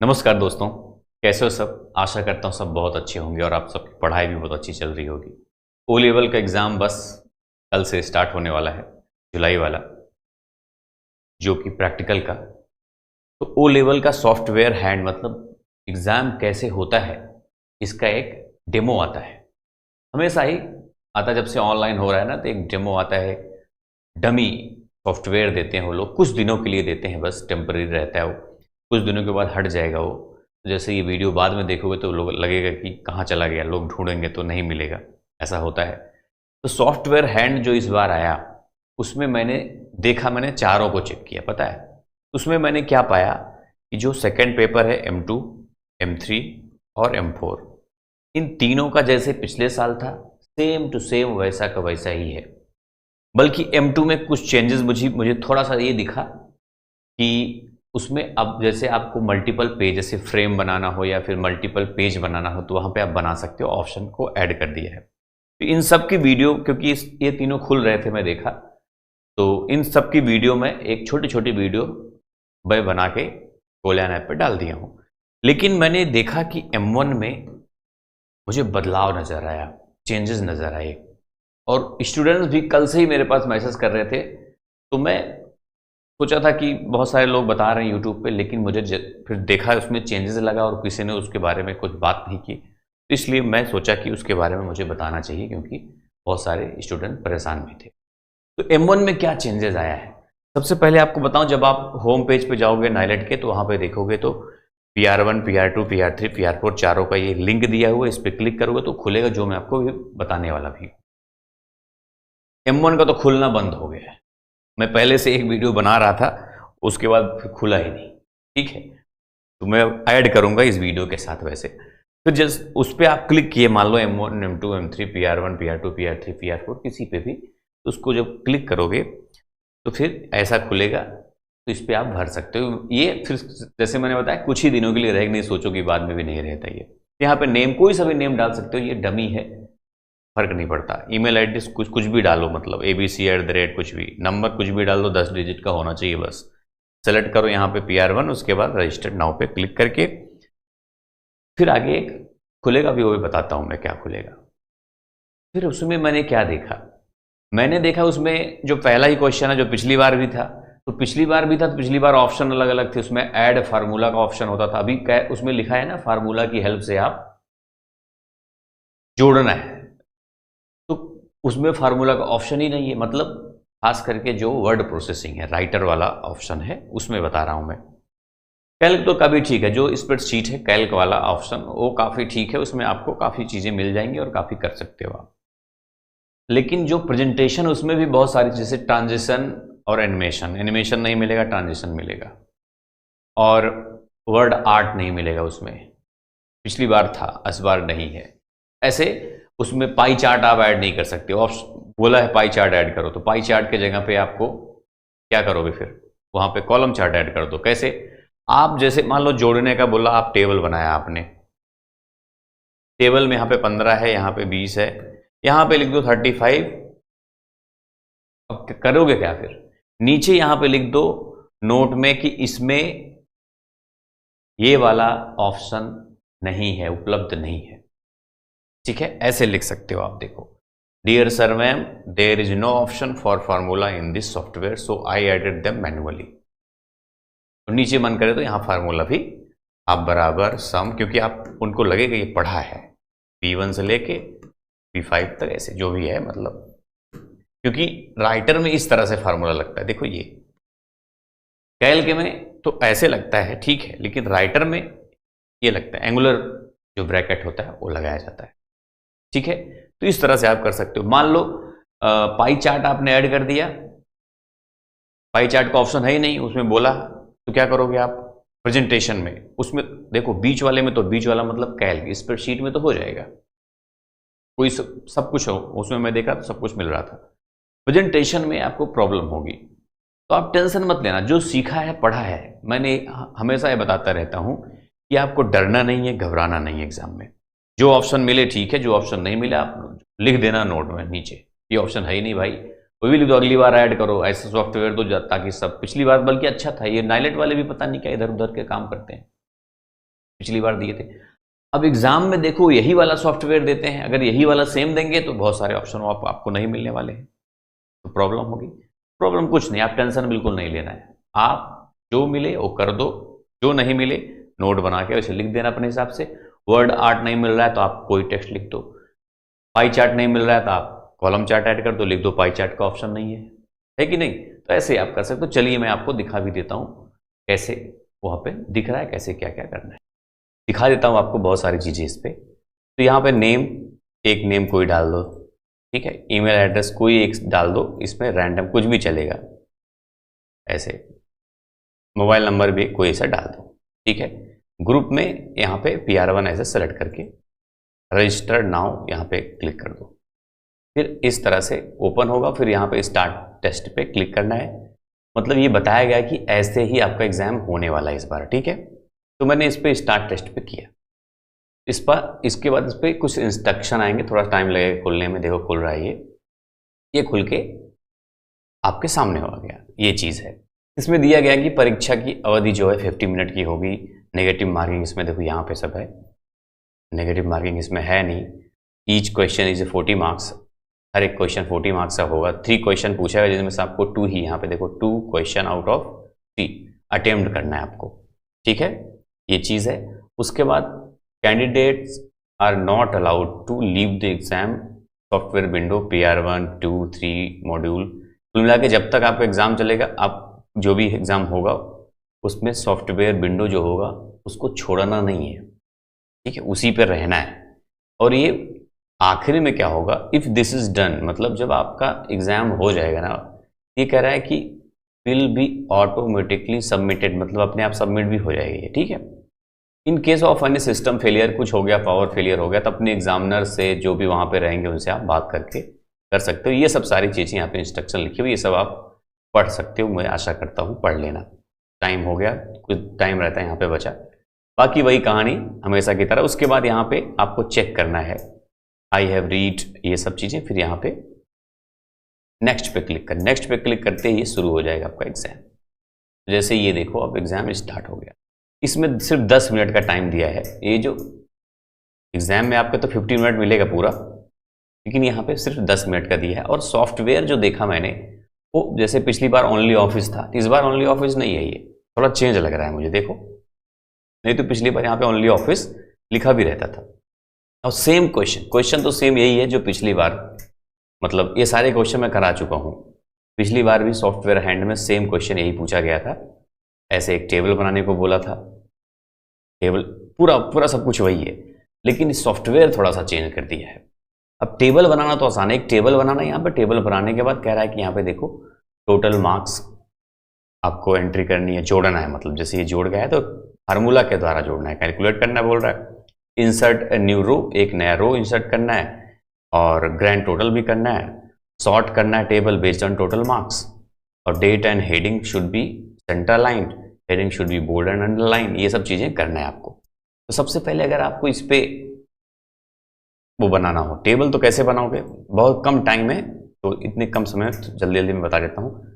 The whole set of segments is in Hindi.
नमस्कार दोस्तों, कैसे हो सब। आशा करता हूँ सब बहुत अच्छे होंगे और आप सबकी पढ़ाई भी बहुत अच्छी चल रही होगी। ओ लेवल का एग्ज़ाम बस कल से स्टार्ट होने वाला है, जुलाई वाला, जो कि प्रैक्टिकल का। तो ओ लेवल का सॉफ्टवेयर हैंड मतलब एग्ज़ाम कैसे होता है, इसका एक डेमो आता है। हमेशा ही आता, जब से ऑनलाइन हो रहा है ना, तो एक डेमो आता है। डमी सॉफ्टवेयर देते हैं वो लोग, कुछ दिनों के लिए देते हैं, बस टेम्पररी रहता है वो। कुछ दिनों के बाद हट जाएगा वो। जैसे ये वीडियो बाद में देखोगे तो लोग लगेगा कि कहाँ चला गया, लोग ढूंढेंगे तो नहीं मिलेगा, ऐसा होता है। तो सॉफ्टवेयर हैंड जो इस बार आया, उसमें मैंने देखा, मैंने चारों को चेक किया, पता है उसमें मैंने क्या पाया कि जो सेकेंड पेपर है M2, M3 और M4, इन तीनों का जैसे पिछले साल था सेम टू सेम वैसा का वैसा ही है। बल्कि M2 में कुछ चेंजेस मुझे थोड़ा सा ये दिखा कि उसमें अब जैसे आपको मल्टीपल पेज, जैसे फ्रेम बनाना हो या फिर मल्टीपल पेज बनाना हो, तो वहाँ पे आप बना सकते हो, ऑप्शन को ऐड कर दिया है। तो इन सब की वीडियो, क्योंकि ये तीनों खुल रहे थे, मैं देखा, तो इन सब की वीडियो में एक छोटी छोटी वीडियो मैं बना के कोलैन ऐप पे डाल दिया हूँ। लेकिन मैंने देखा कि M1 में मुझे बदलाव नज़र आया, चेंजेस नज़र आए। और स्टूडेंट्स भी कल से ही मेरे पास मैसेज कर रहे थे। तो मैं सोचा था कि बहुत सारे लोग बता रहे हैं यूट्यूब पे, लेकिन मुझे फिर देखा उसमें चेंजेस लगा और किसी ने उसके बारे में कुछ बात नहीं की। तो इसलिए मैं सोचा कि उसके बारे में मुझे बताना चाहिए, क्योंकि बहुत सारे स्टूडेंट परेशान भी थे। तो M1 में क्या चेंजेस आया है, सबसे पहले आपको बताऊं। जब आप होम पेज पे जाओगे नाइलेट के, तो वहाँ पे देखोगे तो PR1, PR2, PR3, PR4 चारों का ये लिंक दिया हुआ है। इस पर क्लिक करोगे तो खुलेगा, जो मैं आपको बताने वाला भी। M1 का तो खुलना बंद हो गया है। मैं पहले से एक वीडियो बना रहा था, उसके बाद फिर खुला ही नहीं। ठीक है, तो मैं ऐड करूंगा इस वीडियो के साथ। वैसे फिर जस्ट उस पर आप क्लिक किए, मान लो M1, M2, M3, PR1, PR2, PR3, PR4, किसी पे भी, तो उसको जब क्लिक करोगे तो फिर ऐसा खुलेगा। तो इस पर आप भर सकते हो। ये फिर जैसे मैंने बताया, कुछ ही दिनों के लिए रहेगा, नहीं सोचो कि बाद में भी नहीं रहता। ये यहाँ पे नेम कोई सा भी नेम डाल सकते हो, ये डमी है, फर्क नहीं पड़ता। ईमेल एड्रेस कुछ भी डालो, मतलब ABC@, कुछ भी नंबर कुछ भी डाल दो, 10 डिजिट का होना चाहिए बस। सेलेक्ट करो यहाँ पे PR1, उसके बाद रजिस्टर्ड नाउ पे क्लिक करके फिर आगे एक खुलेगा भी, वो भी बताता हूँ मैं क्या खुलेगा। फिर उसमें मैंने क्या देखा, मैंने देखा उसमें जो पहला ही क्वेश्चन है, जो पिछली बार भी था, तो पिछली बार भी था, तो पिछली बार ऑप्शन अलग अलग थे। उसमें ऐड फार्मूला का ऑप्शन होता था। अभी उसमें लिखा है ना, फार्मूला की हेल्प से आप जोड़ना है, तो उसमें फार्मूला का ऑप्शन ही नहीं है। मतलब खास करके जो वर्ड प्रोसेसिंग है, राइटर वाला ऑप्शन है, उसमें बता रहा हूं मैं। कैल्क तो काफ़ी ठीक है, जो स्प्रेडशीट है कैल्क वाला ऑप्शन, वो काफ़ी ठीक है, उसमें आपको काफ़ी चीज़ें मिल जाएंगी और काफ़ी कर सकते हो आप। लेकिन जो प्रेजेंटेशन, उसमें भी बहुत सारी, जैसे ट्रांजिशन और एनिमेशन, एनिमेशन नहीं मिलेगा, ट्रांजिशन मिलेगा, और वर्ड आर्ट नहीं मिलेगा उसमें। पिछली बार था, इस बार नहीं है। ऐसे उसमें पाई चार्ट आप ऐड नहीं कर सकते। ऑप्शन बोला है पाई चार्ट ऐड करो, तो पाई चार्ट के जगह पे आपको क्या करोगे, फिर वहां पे कॉलम चार्ट ऐड कर दो। कैसे, आप जैसे मान लो जोड़ने का बोला, आप टेबल बनाया आपने, टेबल में यहाँ पे 15 है, यहाँ पे 20 है, यहाँ पे लिख दो 35। अब करोगे क्या, फिर नीचे यहाँ पे लिख दो नोट में कि इसमें ये वाला ऑप्शन नहीं है, उपलब्ध नहीं है। ठीक है, ऐसे लिख सकते हो आप। देखो, dear sir ma'am, there is no option for formula in this software, so I added them manually. तो नीचे मन करे तो यहाँ फार्मूला भी आप बराबर सम, क्योंकि आप उनको लगेगा ये पढ़ा है, P1 से लेके P5 तक, ऐसे जो भी है, मतलब क्योंकि राइटर में इस तरह से फार्मूला लगता है। देखो, ये कैल्क में तो ऐसे लगता है, ठीक है, लेकिन राइटर में ये लगता है, एंगुलर जो ब्रैकेट होता है वो लगाया जाता है। ठीक है, तो इस तरह से आप कर सकते हो। मान लो पाई चार्ट आपने ऐड कर दिया, पाई चार्ट का ऑप्शन है ही नहीं उसमें बोला, तो क्या करोगे आप प्रेजेंटेशन में। उसमें देखो, बीच वाले में तो, बीच वाला मतलब कैल्क, स्प्रेडशीट में तो हो जाएगा, कोई सब कुछ हो उसमें। मैं देखा तो सब कुछ मिल रहा था। प्रेजेंटेशन में आपको प्रॉब्लम होगी, तो आप टेंशन मत लेना। जो सीखा है, पढ़ा है, मैंने हमेशा ये बताता रहता हूं कि आपको डरना नहीं है, घबराना नहीं है एग्जाम में। जो ऑप्शन मिले ठीक है, जो ऑप्शन नहीं मिले आप लिख देना नोट में नीचे, ये ऑप्शन है ही नहीं भाई, वो भी लिख दो, अगली बार ऐड करो। ऐसे सॉफ्टवेयर दो ताकि सब, पिछली बार बल्कि अच्छा था, ये नाइलेट वाले भी पता नहीं क्या इधर उधर के काम करते हैं। पिछली बार दिए थे। अब एग्जाम में देखो यही वाला सॉफ्टवेयर देते हैं, अगर यही वाला सेम देंगे तो बहुत सारे ऑप्शन आपको नहीं मिलने वाले हैं, तो प्रॉब्लम होगी। प्रॉब्लम कुछ नहीं, आप टेंशन बिल्कुल नहीं लेना है, आप जो मिले वो कर दो, जो नहीं मिले नोट बना के उसे लिख देना अपने हिसाब से। वर्ड आर्ट नहीं मिल रहा है तो आप कोई टेक्स्ट लिख दो, पाई चार्ट नहीं मिल रहा है तो आप कॉलम चार्ट ऐड कर दो, लिख दो पाई चार्ट का ऑप्शन नहीं है कि नहीं। तो ऐसे आप कर सकते हो। चलिए मैं आपको दिखा भी देता हूँ कैसे वहाँ पे दिख रहा है, कैसे क्या क्या करना है, दिखा देता हूँ आपको बहुत सारी चीज़ें इस पर। तो यहाँ पे नेम, एक नेम कोई डाल दो, ठीक है। ईमेल एड्रेस कोई एक डाल दो, इसमें रैंडम कुछ भी चलेगा, ऐसे। मोबाइल नंबर भी कोई ऐसा डाल दो, ठीक है। ग्रुप में यहाँ पे PR1 ऐसे सेलेक्ट करके रजिस्टर नाउ यहाँ पे क्लिक कर दो, फिर इस तरह से ओपन होगा। फिर यहाँ पे स्टार्ट टेस्ट पे क्लिक करना है, मतलब ये बताया गया कि ऐसे ही आपका एग्जाम होने वाला है इस बार, ठीक है। तो मैंने इस पर स्टार्ट टेस्ट पे किया, इस पर इसके बाद इस पर कुछ इंस्ट्रक्शन आएंगे, थोड़ा टाइम लगेगा खुलने में। देखो खुल रहा है, ये खुल के आपके सामने हो गया, ये चीज़ है। इसमें दिया गया कि परीक्षा की अवधि जो है 50 मिनट की होगी। नेगेटिव मार्किंग इसमें देखो यहाँ पे सब है, नेगेटिव मार्किंग इसमें है नहीं। ईच क्वेश्चन इज 40 मार्क्स, हर एक क्वेश्चन 40 मार्क्स का होगा। 3 क्वेश्चन पूछा है जिसमें से आपको 2 ही, यहाँ पे देखो 2 क्वेश्चन आउट ऑफ 3 अटेम्प्ट करना है आपको, ठीक है, ये चीज़ है। उसके बाद candidates are not allowed to leave the exam software window PR1, 2, 3 module. कुल मिला के जब तक आपका एग्जाम चलेगा, आप जो भी एग्जाम होगा उसमें सॉफ्टवेयर विंडो जो होगा उसको छोड़ना नहीं है, ठीक है, उसी पे रहना है। और ये आखिरी में क्या होगा, इफ दिस इज डन, मतलब जब आपका एग्जाम हो जाएगा ना, ये कह रहा है कि विल बी ऑटोमेटिकली सबमिटेड, मतलब अपने आप सबमिट भी हो जाएगी, ठीक है। In case of any system failure, कुछ हो गया, पावर फेलियर हो गया, तो अपने एग्जामिनर से जो भी वहां पे रहेंगे उनसे आप बात करके कर सकते हो। ये सब सारी चीज़ें यहाँ पे इंस्ट्रक्शन लिखी हुई, ये सब आप पढ़ सकते हो। मैं आशा करता हूँ पढ़ लेना। टाइम हो गया, कुछ टाइम रहता है यहाँ पे बचा, बाकी वही कहानी हमेशा की तरह। उसके बाद यहाँ पे आपको चेक करना है आई हैव रीड, ये सब चीज़ें। फिर यहाँ पे नेक्स्ट पे क्लिक कर, नेक्स्ट पे क्लिक करते ही शुरू हो जाएगा आपका एग्जाम। जैसे ये देखो अब एग्जाम स्टार्ट हो गया। इसमें सिर्फ 10 मिनट का टाइम दिया है। ये जो एग्जाम में आपके तो 15 मिनट मिलेगा पूरा, लेकिन यहाँ पे सिर्फ 10 मिनट का दिया है। और सॉफ्टवेयर जो देखा मैंने, वो जैसे पिछली बार ओनली ऑफिस था, इस बार ओनली ऑफिस नहीं है, ये थोड़ा चेंज लग रहा है मुझे, देखो। नहीं तो पिछली बार यहाँ पे ओनली ऑफिस लिखा भी रहता था। और सेम क्वेश्चन तो सेम यही है जो पिछली बार, मतलब ये सारे क्वेश्चन मैं करा चुका हूँ। पिछली बार भी सॉफ्टवेयर हैंड में सेम क्वेश्चन यही पूछा गया था। ऐसे एक टेबल बनाने को बोला था, टेबल पूरा सब कुछ वही है, लेकिन सॉफ्टवेयर थोड़ा सा चेंज कर दिया है। अब टेबल बनाना तो आसान है, एक टेबल बनाना। यहाँ पे टेबल बनाने के बाद कह रहा है कि यहाँ पे देखो टोटल मार्क्स आपको एंट्री करनी है, जोड़ना है, मतलब जैसे ये जोड़ गया है तो फार्मूला के द्वारा जोड़ना है, कैलकुलेट करना बोल रहा है। इंसर्ट ए न्यू रो, एक नया रो इंसर्ट करना है, और ग्रैंड टोटल भी करना है। सॉर्ट करना है table based on total marks, और date and heading should be centre line, heading should be bold and underline, ये सब चीज़ें करना है आपको। तो सबसे पहले अगर आपको इस पे वो बनाना हो टेबल, तो कैसे बनाओगे, बहुत कम टाइम में, तो इतने कम समय में जल्दी जल्दी मैं बता देता हूँ।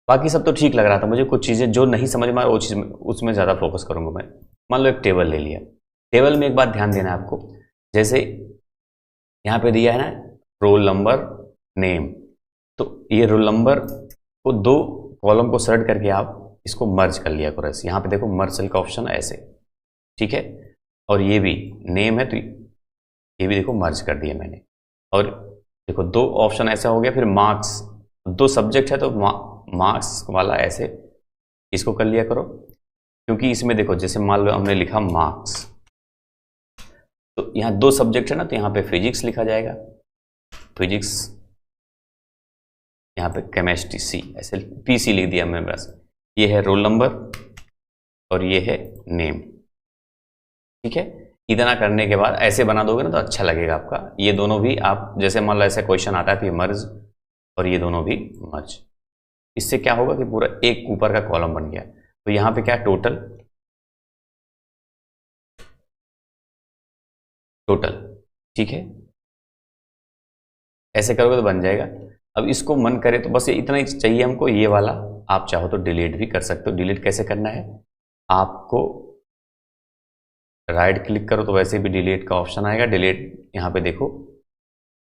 बाकी सब तो ठीक लग रहा था मुझे, कुछ चीज़ें जो नहीं समझ में आ वो चीज़ उसमें ज़्यादा फोकस करूँगा मैं। मान लो एक टेबल ले लिया, टेबल में एक बात ध्यान देना है आपको, जैसे यहाँ पे दिया है ना रोल नंबर नेम, तो ये रोल नंबर को 2 कॉलम को सेलेक्ट करके आप इसको मर्ज कर लिया करो ऐसे। यहाँ पे देखो मर्ज सेल का ऑप्शन है ऐसे, ठीक है। और ये भी नेम है तो ये भी देखो मर्ज कर दिया मैंने। और देखो 2 ऑप्शन ऐसा हो गया। फिर मार्क्स, 2 सब्जेक्ट है तो मार्क्स वाला ऐसे इसको कर लिया करो, क्योंकि इसमें देखो जैसे मान लो हमने लिखा मार्क्स, तो यहाँ 2 सब्जेक्ट है ना, तो यहाँ पे फिजिक्स लिखा जाएगा, फिजिक्स, यहाँ पे केमिस्ट्री सी, ऐसे PC लिख दिया मैं बस। ये है रोल नंबर और ये है नेम, ठीक है। इतना करने के बाद ऐसे बना दोगे ना तो अच्छा लगेगा आपका। ये दोनों भी आप जैसे मान लो ऐसा क्वेश्चन आता है तो ये मर्ज, और ये दोनों भी मर्ज। इससे क्या होगा कि पूरा एक ऊपर का कॉलम बन गया। तो यहाँ पे क्या टोटल, ठीक है, ऐसे करोगे तो बन जाएगा। अब इसको मन करे तो बस ये इतना ही चाहिए हमको, ये वाला आप चाहो तो डिलीट भी कर सकते हो। डिलीट कैसे करना है, आपको राइट क्लिक करो तो वैसे भी डिलीट का ऑप्शन आएगा। डिलीट यहाँ पे देखो,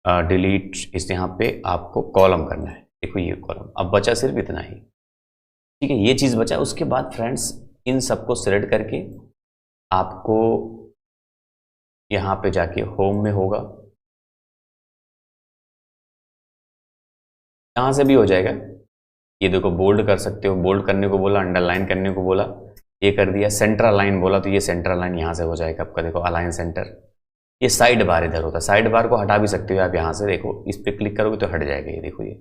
डिलीट इस यहाँ पे आपको कॉलम करना है। देखो ये कॉलम अब बचा सिर्फ इतना ही, ठीक है, ये चीज़ बचा। उसके बाद फ्रेंड्स इन सबको सिलेक्ट करके आपको यहाँ पे जाके होम में होगा, यहाँ से भी हो जाएगा। ये देखो बोल्ड कर सकते हो, बोल्ड करने को बोला, अंडरलाइन करने को बोला, ये कर दिया। सेंटर लाइन बोला तो ये सेंटर लाइन यहाँ से हो जाएगा आपका। देखो अलाइन सेंटर। ये साइड बार इधर होता है, साइड बार को हटा भी सकते हो आप यहाँ से। देखो इस पर क्लिक करोगे तो हट जाएगा। ये देखो ये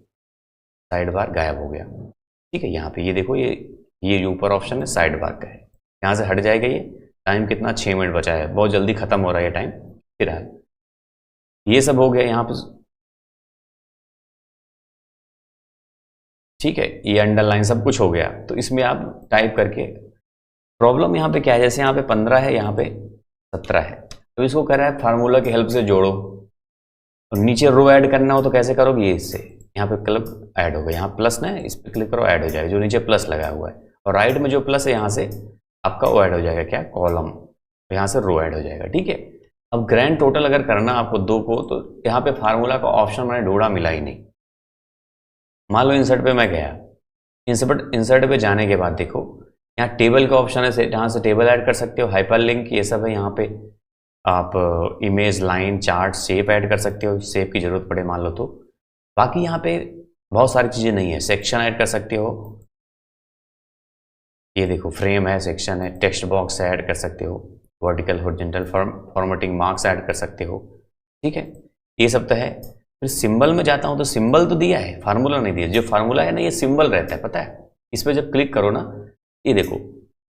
साइड बार गायब हो गया, ठीक है। यहाँ पे ये देखो ये ऊपर ऑप्शन है साइड बार का है, यहाँ से हट जाएगा ये। टाइम कितना, 6 मिनट बचा है, बहुत जल्दी खत्म हो रहा है ये टाइम फिलहाल। ये सब हो गया यहाँ पे, ठीक है। ये अंडरलाइन सब कुछ हो गया। तो इसमें आप टाइप करके, प्रॉब्लम यहाँ पे क्या है, जैसे यहाँ पे 15 है, यहाँ पे 17 है, तो इसको कह रहा है फार्मूला की हेल्प से जोड़ो। और नीचे रो ऐड करना हो तो कैसे करोगे, ये इससे यहाँ पे क्लब ऐड होगा, यहाँ प्लस ना, इस पर क्लिक करो ऐड हो जाएगा, जो नीचे प्लस लगा हुआ है। और राइट में जो प्लस है यहाँ से आपका वो ऐड हो जाएगा, क्या, कॉलम। तो यहाँ से रो ऐड हो जाएगा, ठीक है। अब ग्रैंड टोटल अगर करना आपको 2 को, तो यहाँ पे फार्मूला का ऑप्शन मैंने ढूंढा, मिला ही नहीं। मान लो इंसर्ट पे मैं गया, इंसर्ट पे जाने के बाद देखो यहाँ टेबल का ऑप्शन है, जहाँ से टेबल ऐड कर सकते हो, हाइपर लिंक ये सब है। यहाँ पे आप image, line, chart, shape add कर सकते हो, शेप की जरूरत पड़े मान लो तो। बाकी यहाँ पे बहुत सारी चीज़ें नहीं है। सेक्शन ऐड कर सकते हो, ये देखो फ्रेम है, सेक्शन है, टेक्स्ट बॉक्स ऐड कर सकते हो, vertical horizontal formatting marks add कर सकते हो, ठीक है। ये सब तो है। फिर सिंबल में जाता हूँ तो सिंबल तो दिया है, फार्मूला नहीं दिया। जो फार्मूला है ना, ये सिंबल रहता है, पता है। इस पर जब क्लिक करो ना, ये देखो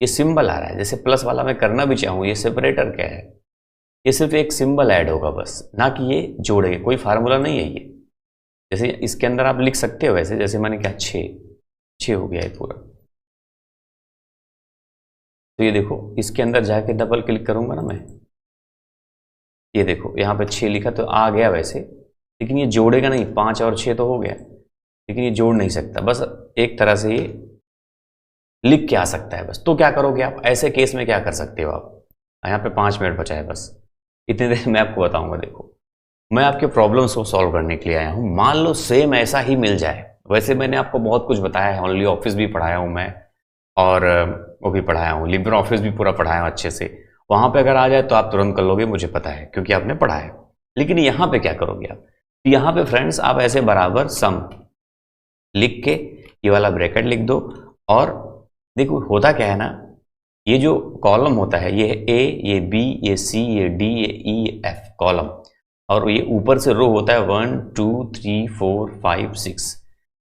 ये सिंबल आ रहा है। जैसे प्लस वाला मैं करना भी चाहूँ, ये सेपरेटर क्या है, ये सिर्फ एक सिंबल ऐड होगा बस, ना कि ये जोड़ेगा, कोई फार्मूला नहीं है ये। जैसे इसके अंदर आप लिख सकते हो वैसे, जैसे मैंने क्या 6 हो गया है पूरा। तो ये देखो इसके अंदर जाके डबल क्लिक करूंगा ना मैं, ये देखो यहाँ पे 6 लिखा तो आ गया वैसे, लेकिन ये जोड़ेगा नहीं। 5 और 6 तो हो गया, लेकिन ये जोड़ नहीं सकता। बस एक तरह से ये लिख के आ सकता है बस। तो क्या करोगे आप ऐसे केस में, क्या कर सकते हो आप। यहाँ पे 5 मिनट बचा है, बस इतनी देर मैं आपको बताऊंगा। देखो मैं आपके प्रॉब्लम्स को सॉल्व करने के लिए आया हूँ। मान लो सेम ऐसा ही मिल जाए। वैसे मैंने आपको बहुत कुछ बताया है, ओनली ऑफिस भी पढ़ाया हूँ मैं, और वो भी पढ़ाया हूँ, लिब्रे ऑफिस भी पूरा पढ़ाया हूँ अच्छे से। वहाँ पे अगर आ जाए तो आप तुरंत कर लोगे, मुझे पता है, क्योंकि आपने पढ़ा है। लेकिन यहाँ पे क्या करोगे आप, यहाँ पे फ्रेंड्स आप ऐसे बराबर सम लिख के ये वाला ब्रैकेट लिख दो। और देखो होता क्या है ना, ये जो कॉलम होता है, ये ए, ये बी, ये सी, ये डी, ये ई, ये एफ कॉलम, और ये ऊपर से रो होता है 1 2 3 4 5 6।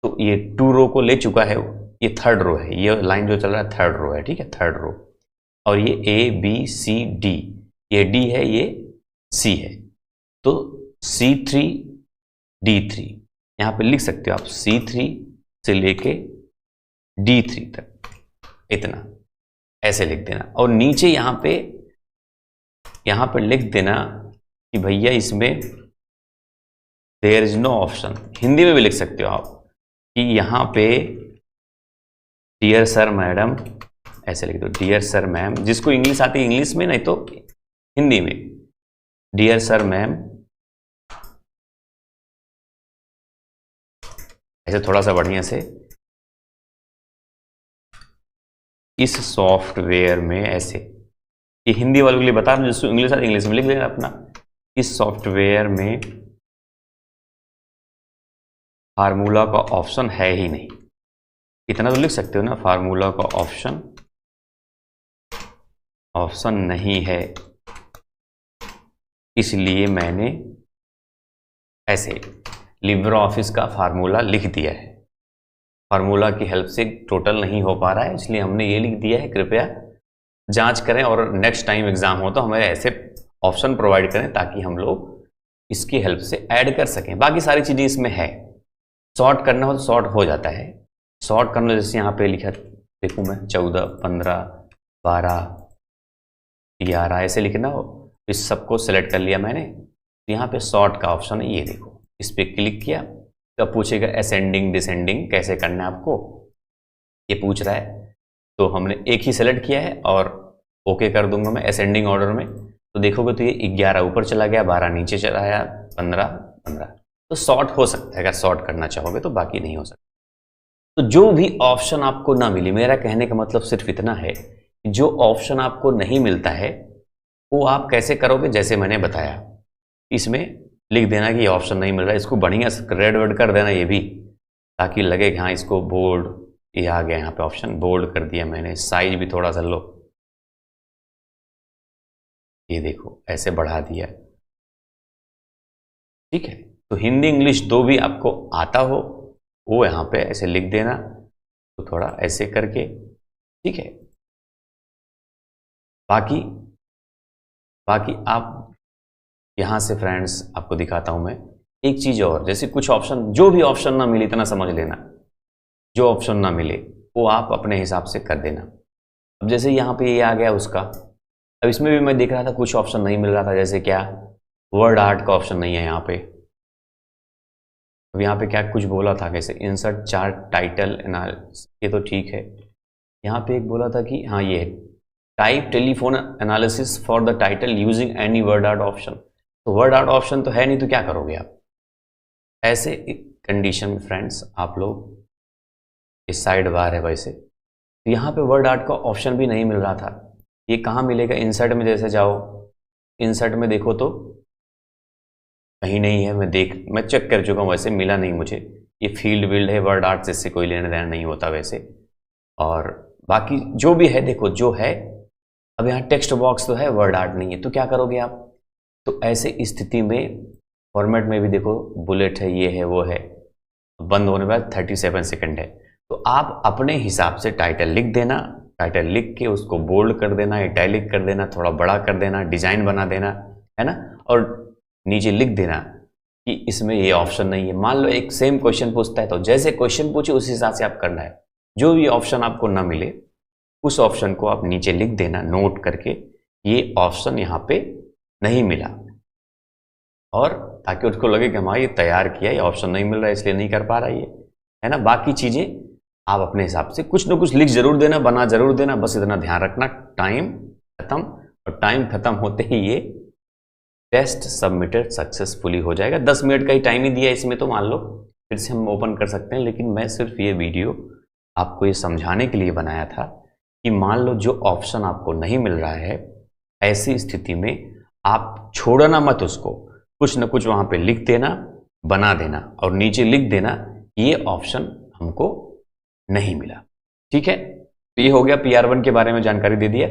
तो ये 2 रो को ले चुका है, ये 3rd रो है, ये लाइन जो चल रहा है 3rd रो है, ठीक है, 3rd रो। और ये ए बी सी डी, ये डी है, ये सी है, तो C3 D3 यहाँ पे लिख सकते हो आप, C3 से लेके D3 तक, इतना ऐसे लिख देना। और नीचे यहाँ पे लिख देना कि भैया इसमें there is no option. Hindi में भी लिख सकते हो आप कि यहाँ पे डियर सर मैडम, ऐसे लिख दो, डियर सर मैम। जिसको इंग्लिश आती है इंग्लिश में, नहीं तो हिंदी में, डियर सर मैम, ऐसे थोड़ा सा बढ़िया से। इस सॉफ्टवेयर में ऐसे, ये हिंदी वालों के लिए बता रहा हूं, जिसको इंग्लिश आती है इंग्लिश में लिख देना अपना। इस सॉफ्टवेयर में फार्मूला का ऑप्शन है ही नहीं, इतना तो लिख सकते हो ना, फार्मूला का ऑप्शन नहीं है, इसलिए मैंने ऐसे लिब्रे ऑफिस का फार्मूला लिख दिया है। फार्मूला की हेल्प से टोटल नहीं हो पा रहा है, इसलिए हमने ये लिख दिया है। कृपया जांच करें और नेक्स्ट टाइम एग्जाम हो तो हमें ऐसे ऑप्शन प्रोवाइड करें, ताकि हम लोग इसकी हेल्प से ऐड कर सकें। बाकी सारी चीज़ें इसमें है, शॉर्ट करना हो तो शॉर्ट हो जाता है। शॉर्ट करना, जैसे यहाँ पे लिखा देखूँ मैं 14 15 12 11 ऐसे लिखना हो, इस सबको सिलेक्ट कर लिया मैंने। यहाँ पे शॉर्ट का ऑप्शन है, ये देखो, इस पर क्लिक किया तो पूछेगा असेंडिंग डिसेंडिंग कैसे करना है आपको, ये पूछ रहा है। तो हमने एक ही सेलेक्ट किया है और ओके कर दूंगा मैं असेंडिंग ऑर्डर में, तो देखोगे तो ये 11 ऊपर चला गया, 12 नीचे चला गया, 15 15। तो सॉर्ट हो सकता है अगर सॉर्ट करना चाहोगे तो, बाकी नहीं हो सकता। तो जो भी ऑप्शन आपको ना मिले, मेरा कहने का मतलब सिर्फ इतना है कि जो ऑप्शन आपको नहीं मिलता है वो आप कैसे करोगे, जैसे मैंने बताया इसमें लिख देना कि ये ऑप्शन नहीं मिल रहा है, इसको बढ़िया रेड वर्ड कर देना ये भी, ताकि लगे कि हाँ इसको बोल्ड, ये आ गया यहाँ पे ऑप्शन, बोल्ड कर दिया मैंने, साइज भी थोड़ा सा लो, ये देखो ऐसे बढ़ा दिया। ठीक है, तो हिंदी इंग्लिश दो भी आपको आता हो वो यहाँ पे ऐसे लिख देना, तो थोड़ा ऐसे करके। ठीक है, बाकी आप यहाँ से फ्रेंड्स आपको दिखाता हूँ मैं एक चीज़ और, जैसे कुछ ऑप्शन, जो भी ऑप्शन ना मिले इतना समझ लेना, जो ऑप्शन ना मिले वो आप अपने हिसाब से कर देना। अब जैसे यहाँ पे ये आ गया उसका, अब इसमें भी मैं देख रहा था कुछ ऑप्शन नहीं मिल रहा था, जैसे क्या वर्ड आर्ट का ऑप्शन नहीं है यहाँ पे। अब यहाँ पे क्या कुछ बोला था, कैसे इंसर्ट चार्ट टाइटल एनालिसिस, ये तो ठीक है। यहाँ पे एक बोला था कि हाँ ये type telephone analysis for the title using any word art option, तो वर्ड आर्ट ऑप्शन तो है नहीं, तो क्या करोगे आप ऐसे कंडीशन में फ्रेंड्स। आप लोग इस साइड बार है वैसे, तो यहाँ पे वर्ड आर्ट का ऑप्शन भी नहीं मिल रहा था। ये कहाँ मिलेगा, इंसर्ट में जैसे जाओ, इंसर्ट में देखो तो कहीं नहीं है, मैं चेक कर चुका हूँ, वैसे मिला नहीं मुझे। ये फील्ड विल्ड है, वर्ड आर्ट से इससे कोई लेना देना नहीं होता वैसे। और बाकी जो भी है देखो जो है, अब यहाँ टेक्स्ट बॉक्स तो है, वर्ड आर्ट नहीं है, तो क्या करोगे आप। तो ऐसे स्थिति में फॉर्मेट में भी देखो बुलेट है, ये है वो है, बंद होने के बाद 37 सेकंड है, तो आप अपने हिसाब से टाइटल लिख देना, टाइटल लिख के उसको बोल्ड कर देना, इटैलिक कर देना, थोड़ा बड़ा कर देना, डिजाइन बना देना, है ना, और नीचे लिख देना कि इसमें ये ऑप्शन नहीं है। मान लो एक सेम क्वेश्चन पूछता है, तो जैसे क्वेश्चन पूछे उस हिसाब से आप करना है। जो भी ऑप्शन आपको ना मिले उस ऑप्शन को आप नीचे लिख देना नोट करके, ये ऑप्शन यहाँ पे नहीं मिला, और ताकि उसको लगे कि हमारा ये तैयार किया, ये ऑप्शन नहीं मिल रहा है इसलिए नहीं कर पा रहा है ना। बाकी चीजें आप अपने हिसाब से कुछ ना कुछ लिख जरूर देना, बना जरूर देना, बस इतना ध्यान रखना टाइम खत्म, और टाइम खत्म होते ही ये टेस्ट सबमिटेड सक्सेसफुली हो जाएगा। 10 मिनट का ही टाइम ही दिया इसमें, तो मान लो फिर से हम ओपन कर सकते हैं, लेकिन मैं सिर्फ ये वीडियो आपको ये समझाने के लिए बनाया था कि मान लो जो ऑप्शन आपको नहीं मिल रहा है, ऐसी स्थिति में आप छोड़ना मत उसको, कुछ ना कुछ वहां पे लिख देना, बना देना, और नीचे लिख देना ये ऑप्शन हमको नहीं मिला। ठीक है, तो ये हो गया PR1 के बारे में जानकारी दे दिया।